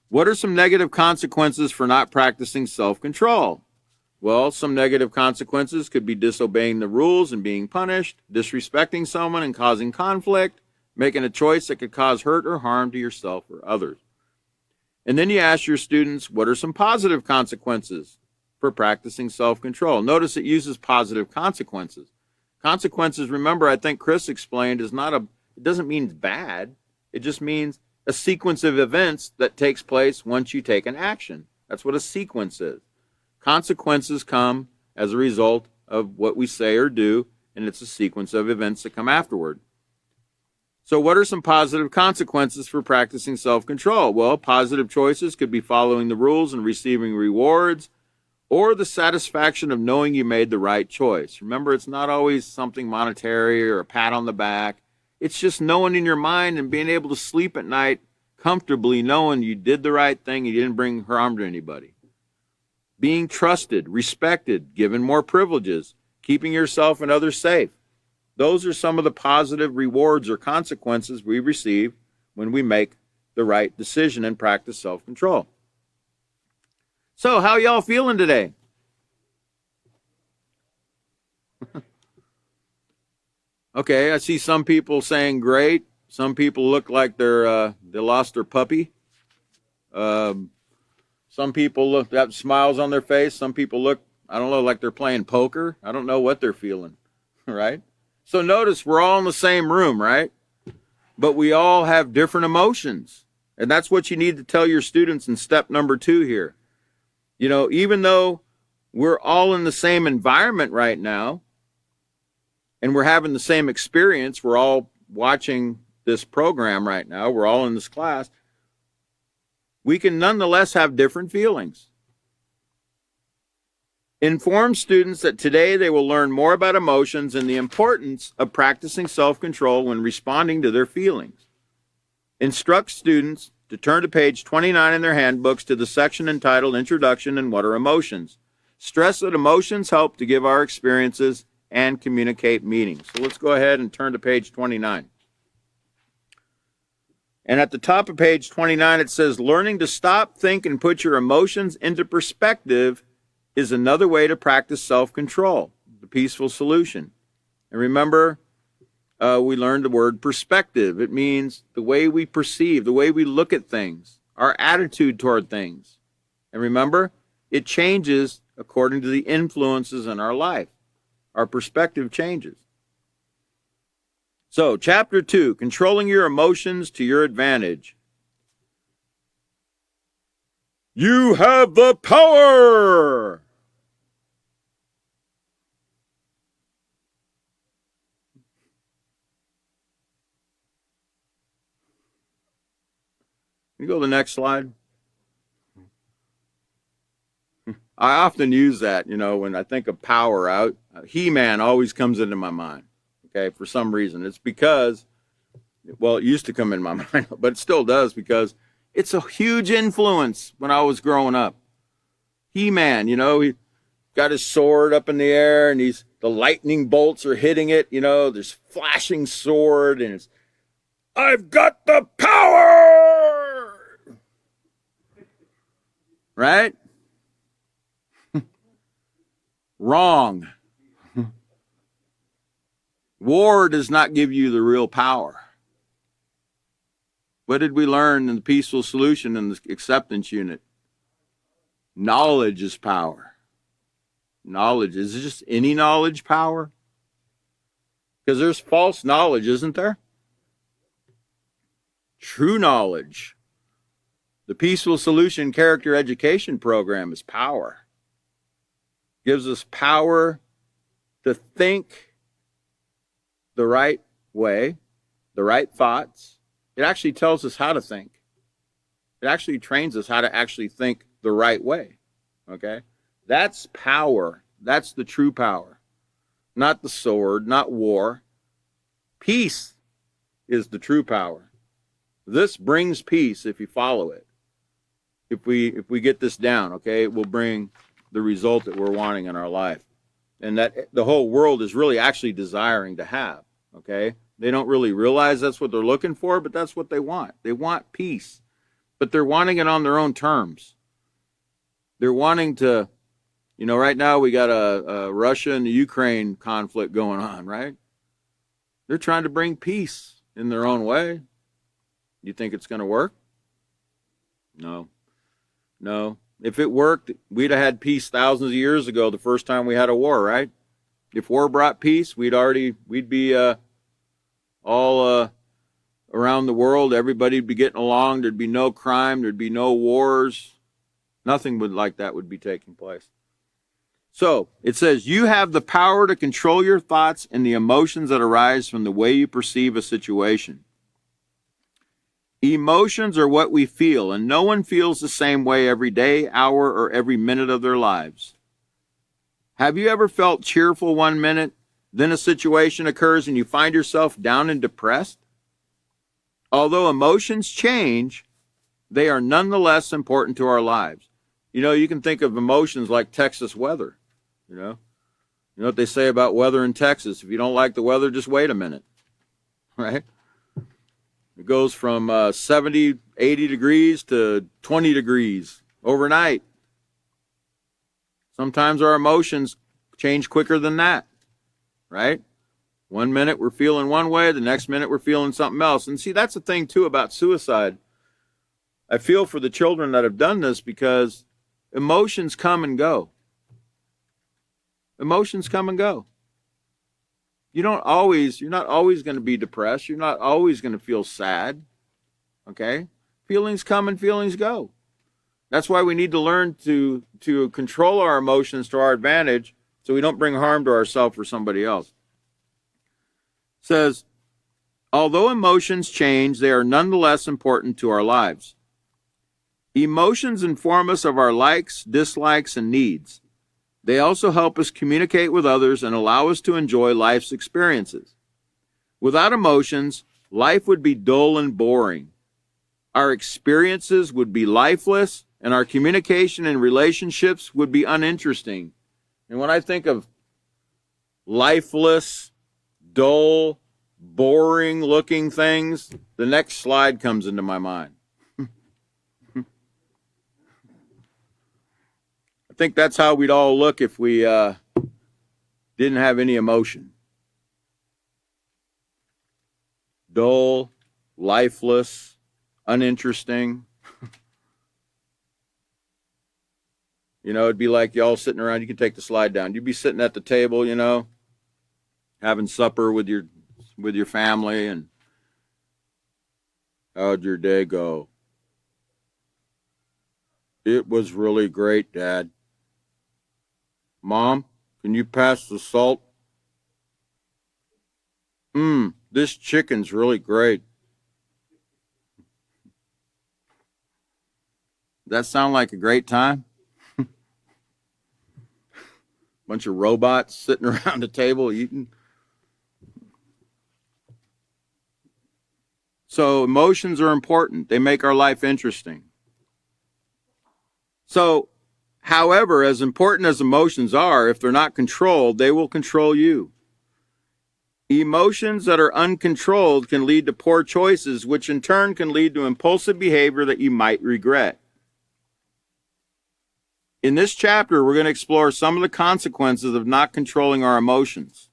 What are some negative consequences for not practicing self-control? Well, some negative consequences could be disobeying the rules and being punished, disrespecting someone and causing conflict, making a choice that could cause hurt or harm to yourself or others. And then you ask your students, what are some positive consequences for practicing self-control? Notice it uses positive consequences. Consequences, remember, I think Chris explained, it doesn't mean bad. It just means a sequence of events that takes place once you take an action. That's what a sequence is. Consequences come as a result of what we say or do, and it's a sequence of events that come afterward. So what are some positive consequences for practicing self-control? Well, positive choices could be following the rules and receiving rewards, or the satisfaction of knowing you made the right choice. Remember, it's not always something monetary or a pat on the back. It's just knowing in your mind and being able to sleep at night comfortably knowing you did the right thing, you didn't bring harm to anybody. Being trusted, respected, given more privileges, keeping yourself and others safe. Those are some of the positive rewards or consequences we receive when we make the right decision and practice self-control. So, how y'all feeling today? Okay, I see some people saying great. Some people look like they lost their puppy. Some people have smiles on their face. Some people look, I don't know, like they're playing poker. I don't know what they're feeling, right? So notice we're all in the same room, right? But we all have different emotions. And that's what you need to tell your students in step number 2 here. You know, even though we're all in the same environment right now, and we're having the same experience, we're all watching this program right now, we're all in this class, we can nonetheless have different feelings. Inform students that today they will learn more about emotions and the importance of practicing self-control when responding to their feelings. Instruct students to turn to page 29 in their handbooks to the section entitled Introduction and What are Emotions. Stress that emotions help to give our experiences and communicate meaning. So let's go ahead and turn to page 29. And at the top of page 29, it says, learning to stop, think, and put your emotions into perspective is another way to practice self-control, the peaceful solution. And remember, we learned the word perspective. It means the way we perceive, the way we look at things, our attitude toward things. And remember, it changes according to the influences in our life. Our perspective changes. So, chapter 2, controlling your emotions to your advantage. You have the power! Can you go to the next slide? I often use that, you know, when I think of power. He-Man always comes into my mind, okay, for some reason. It's because, well, it used to come in my mind, but it still does because it's a huge influence when I was growing up. He-Man, you know, he got his sword up in the air and the lightning bolts are hitting it, you know, there's flashing sword and it's, I've got the power! Right? Wrong. War does not give you the real power. What did we learn in the peaceful solution in the acceptance unit? Knowledge is power. Knowledge. Is it just any knowledge power? Because there's false knowledge, isn't there? True knowledge. The peaceful solution character education program is power. Gives us power to think the right way, the right thoughts. It actually tells us how to think. It actually trains us how to actually think the right way. Okay? That's power. That's the true power. Not the sword, not war. Peace is the true power. This brings peace if you follow it. If we get this down, okay, it will bring the result that we're wanting in our life, and that the whole world is really actually desiring to have. Okay, they don't really realize that's what they're looking for, but that's what they want. They want peace, but they're wanting it on their own terms. They're wanting to, right now we got a Russia and the Ukraine conflict going on, right? They're trying to bring peace in their own way. You think it's going to work? No. If it worked, we'd have had peace thousands of years ago, the first time we had a war, right? If war brought peace, we'd be all around the world. Everybody'd be getting along. There'd be no crime. There'd be no wars. Nothing like that would be taking place. So it says, you have the power to control your thoughts and the emotions that arise from the way you perceive a situation. Emotions are what we feel, and no one feels the same way every day, hour, or every minute of their lives. Have you ever felt cheerful one minute, then a situation occurs and you find yourself down and depressed? Although emotions change, they are nonetheless important to our lives. You can think of emotions like Texas weather. You know what they say about weather in Texas? If you don't like the weather, just wait a minute, right? It goes from 70, 80 degrees to 20 degrees overnight. Sometimes our emotions change quicker than that, right? One minute we're feeling one way, the next minute we're feeling something else. And see, that's the thing, too, about suicide. I feel for the children that have done this because emotions come and go. Emotions come and go. You're not always going to be depressed. You're not always going to feel sad. Okay? Feelings come and feelings go. That's why we need to learn to control our emotions to our advantage so we don't bring harm to ourselves or somebody else. It says, although emotions change, they are nonetheless important to our lives. Emotions inform us of our likes, dislikes, and needs. They also help us communicate with others and allow us to enjoy life's experiences. Without emotions, life would be dull and boring. Our experiences would be lifeless, and our communication and relationships would be uninteresting. And when I think of lifeless, dull, boring-looking things, the next slide comes into my mind. I think that's how we'd all look if we didn't have any emotion. Dull, lifeless, uninteresting. It'd be like y'all sitting around. You can take the slide down. You'd be sitting at the table, having supper with your family, and how'd your day go? It was really great, Dad. Mom, can you pass the salt? This chicken's really great. Does that sound like a great time? Bunch of robots sitting around the table eating. So emotions are important. They make our life interesting. So, however, as important as emotions are, if they're not controlled, they will control you. Emotions that are uncontrolled can lead to poor choices, which in turn can lead to impulsive behavior that you might regret. In this chapter, we're going to explore some of the consequences of not controlling our emotions.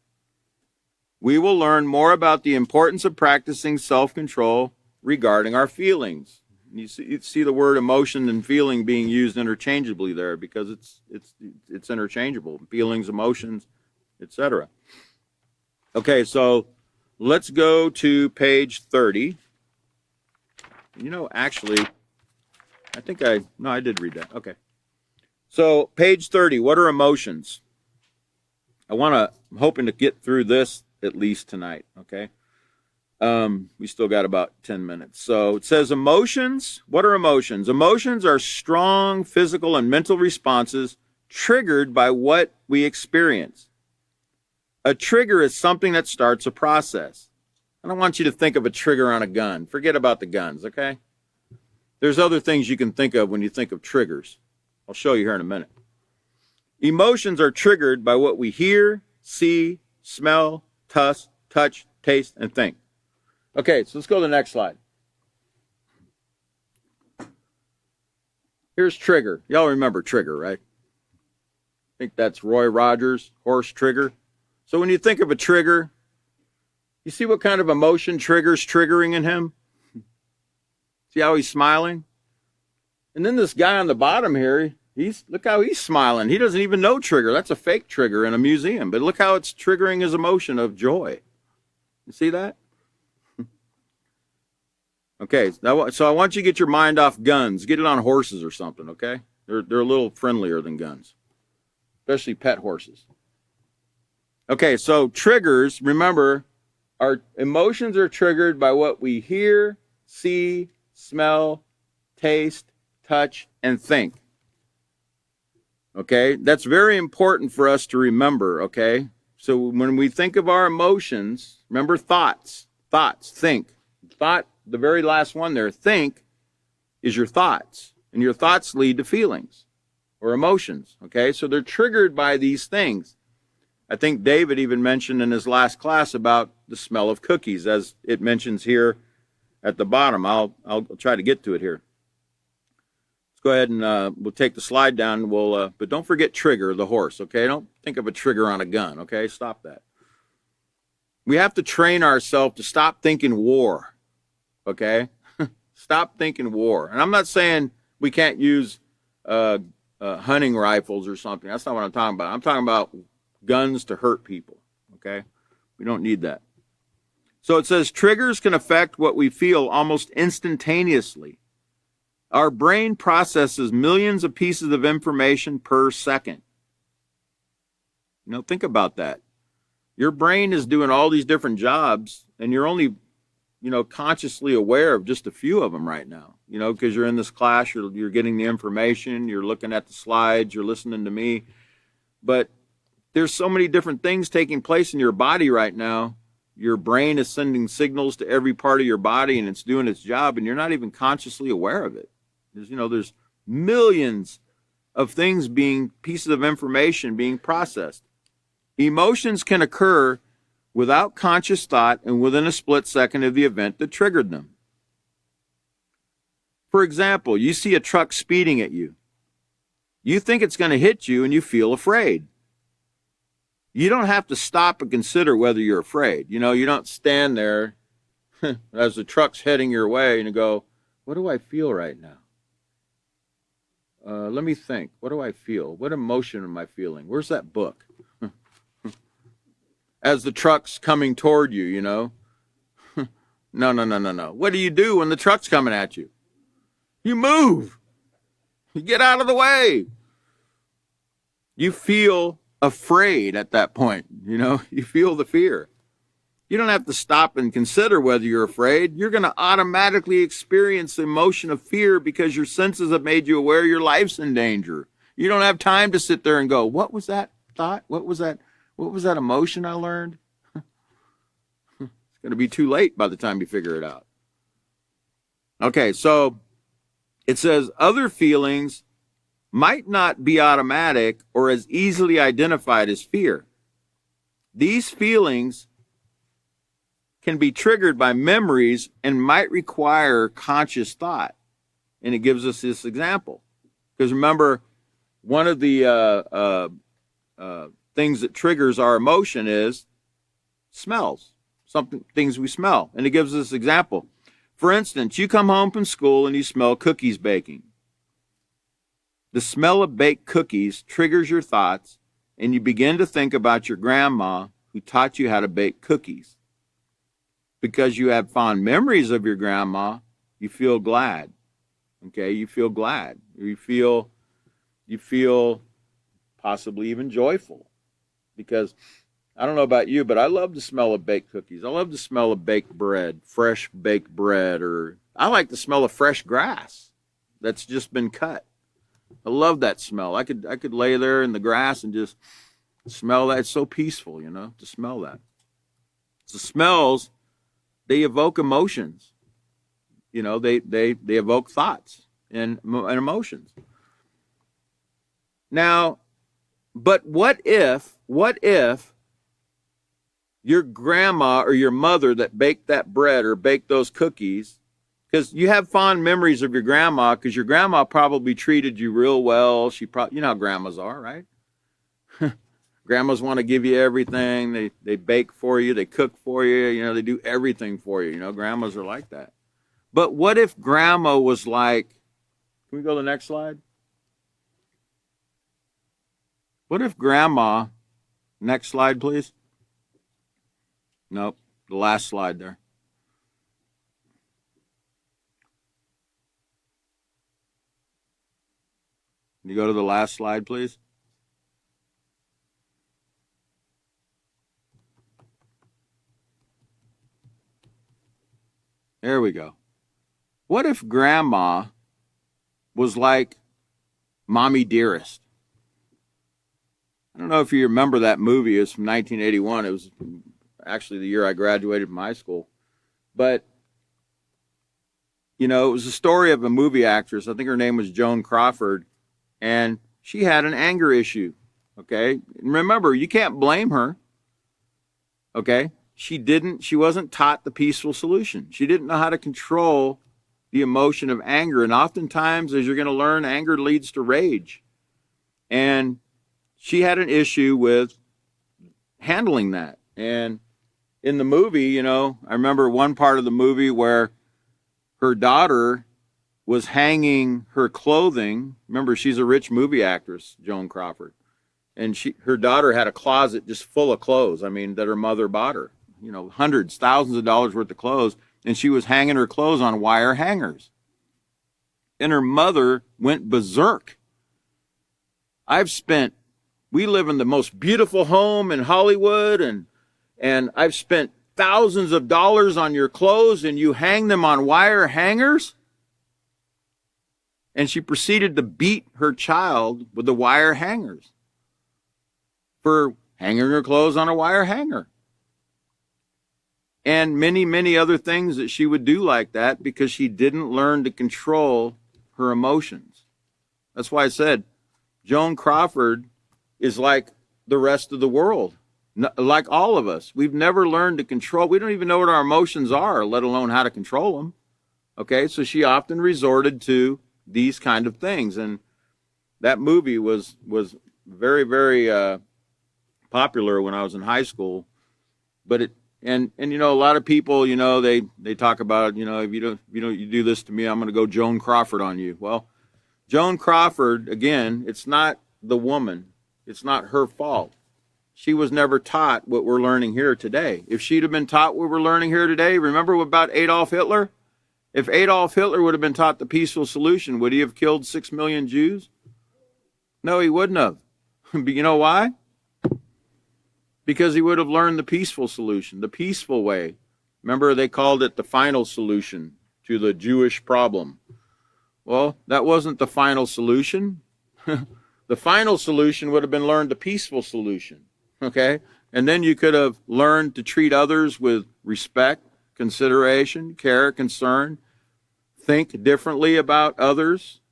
We will learn more about the importance of practicing self-control regarding our feelings. You see the word emotion and feeling being used interchangeably there because it's interchangeable. Feelings, emotions, etc. Okay, so let's go to page 30. Actually, I did read that. Okay. So page 30, what are emotions? I'm hoping to get through this at least tonight, okay? We still got about 10 minutes. So it says emotions. What are emotions? Emotions are strong physical and mental responses triggered by what we experience. A trigger is something that starts a process. I don't want you to think of a trigger on a gun. Forget about the guns, okay? There's other things you can think of when you think of triggers. I'll show you here in a minute. Emotions are triggered by what we hear, see, smell, touch, taste, and think. Okay, so let's go to the next slide. Here's trigger. Y'all remember trigger, right? I think that's Roy Rogers, horse trigger. So when you think of a trigger, you see what kind of emotion trigger's triggering in him? See how he's smiling? And then this guy on the bottom here, look how he's smiling. He doesn't even know trigger. That's a fake trigger in a museum. But look how it's triggering his emotion of joy. You see that? Okay, so I want you to get your mind off guns. Get it on horses or something, okay? They're a little friendlier than guns, especially pet horses. Okay, so triggers, remember, our emotions are triggered by what we hear, see, smell, taste, touch, and think. Okay, that's very important for us to remember, okay? So when we think of our emotions, remember thoughts, think. Thought, the very last one there, think, is your thoughts. And your thoughts lead to feelings or emotions, okay? So they're triggered by these things. I think David even mentioned in his last class about the smell of cookies, as it mentions here at the bottom. I'll try to get to it here. Let's go ahead and we'll take the slide down. But don't forget trigger, the horse, okay? Don't think of a trigger on a gun, okay? Stop that. We have to train ourselves to stop thinking war, okay? Stop thinking war. And I'm not saying we can't use hunting rifles or something. That's not what I'm talking about. I'm talking about guns to hurt people, okay? We don't need that. So it says triggers can affect what we feel almost instantaneously. Our brain processes millions of pieces of information per second. You know, think about that. Your brain is doing all these different jobs, and you're only, consciously aware of just a few of them right now, because you're in this class, you're getting the information, you're looking at the slides, you're listening to me. But there's so many different things taking place in your body right now. Your brain is sending signals to every part of your body, and it's doing its job, and you're not even consciously aware of it. There's millions of things pieces of information being processed. Emotions can occur without conscious thought and within a split second of the event that triggered them. For example, you see a truck speeding at you. You think it's going to hit you and you feel afraid. You don't have to stop and consider whether you're afraid. You don't stand there as the truck's heading your way and you go, what do I feel right now? Let me think. What do I feel? What emotion am I feeling? Where's that book? As the truck's coming toward you, No. What do you do when the truck's coming at you? You move. You get out of the way. You feel afraid at that point, You feel the fear. You don't have to stop and consider whether you're afraid. You're going to automatically experience the emotion of fear because your senses have made you aware your life's in danger. You don't have time to sit there and go, what was that thought? What was that emotion I learned? It's going to be too late by the time you figure it out. Okay, so it says other feelings might not be automatic or as easily identified as fear. These feelings can be triggered by memories and might require conscious thought. And it gives us this example. Because remember, one of the things that triggers our emotion is smells, things we smell. And it gives us an example. For instance, you come home from school and you smell cookies baking. The smell of baked cookies triggers your thoughts, and you begin to think about your grandma who taught you how to bake cookies. Because you have fond memories of your grandma, you feel glad. Okay, you feel glad. You feel possibly even joyful. Because I don't know about you, but I love the smell of baked cookies. I love the smell of baked bread, fresh baked bread, or I like the smell of fresh grass that's just been cut. I love that smell. I could lay there in the grass and just smell that. It's so peaceful, to smell that. The smells they evoke emotions. You know, they evoke thoughts and emotions. Now, but what if your grandma or your mother that baked that bread or baked those cookies, because you have fond memories of your grandma because your grandma probably treated you real well. She probably, you know how grandmas are, right? Grandmas want to give you everything. They bake for you, they cook for you, you know, they do everything for you. You know, grandmas are like that. But what if grandma was like, can we go to the next slide? What if grandma, next slide, please? Nope, the last slide there. Can you go to the last slide, please? There we go. What if grandma was like Mommy Dearest? I don't know if you remember that movie. It was from 1981. It was actually the year I graduated from high school. But, you know, it was a story of a movie actress. I think her name was Joan Crawford. And she had an anger issue. Okay. And remember, you can't blame her. Okay. She wasn't taught the peaceful solution. She didn't know how to control the emotion of anger. And oftentimes, as you're going to learn, anger leads to rage. And she had an issue with handling that. And in the movie, you know, I remember one part of the movie where her daughter was hanging her clothing. Remember, she's a rich movie actress, Joan Crawford. And her daughter had a closet just full of clothes, I mean, that her mother bought her. You know, hundreds, thousands of dollars worth of clothes. And she was hanging her clothes on wire hangers. And her mother went berserk. We live in the most beautiful home in Hollywood, and I've spent thousands of dollars on your clothes, and you hang them on wire hangers? And she proceeded to beat her child with the wire hangers for hanging her clothes on a wire hanger. And many, many other things that she would do like that because she didn't learn to control her emotions. That's why I said Joan Crawford is like the rest of the world, like all of us. We've never learned to control. We don't even know what our emotions are, let alone how to control them. Okay, so she often resorted to these kind of things. And that movie was very, very popular when I was in high school. But and you know, a lot of people, you know, they talk about, you know, if you do this to me, I'm going to go Joan Crawford on you. Well, Joan Crawford, again, it's not the woman. It's not her fault. She was never taught what we're learning here today. If she'd have been taught what we're learning here today, remember about Adolf Hitler? If Adolf Hitler would have been taught the peaceful solution, would he have killed 6 million Jews? No, he wouldn't have. But you know why? Because he would have learned the peaceful solution, the peaceful way. Remember, they called it the final solution to the Jewish problem. Well, that wasn't the final solution. The final solution would have been learned the peaceful solution, okay? And then you could have learned to treat others with respect, consideration, care, concern, think differently about others,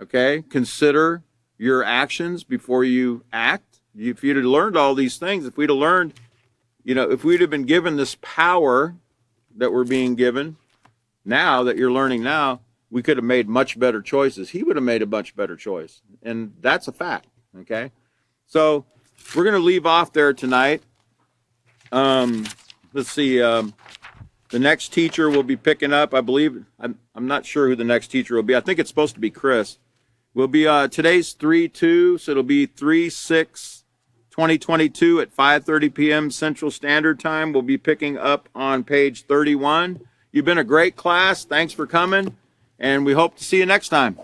okay? Consider your actions before you act. If you'd have learned all these things, if we'd have learned, you know, if we'd have been given this power that we're being given now, that you're learning now, we could have made much better choices. He would have made a much better choice. And that's a fact, okay? So we're going to leave off there tonight. Let's see. The next teacher will be picking up, I believe. I'm not sure who the next teacher will be. I think it's supposed to be Chris. Will be today's 3/2, so it'll be 3/6/2022 at 5:30 p.m. Central Standard Time. We'll be picking up on page 31. You've been a great class. Thanks for coming, and we hope to see you next time.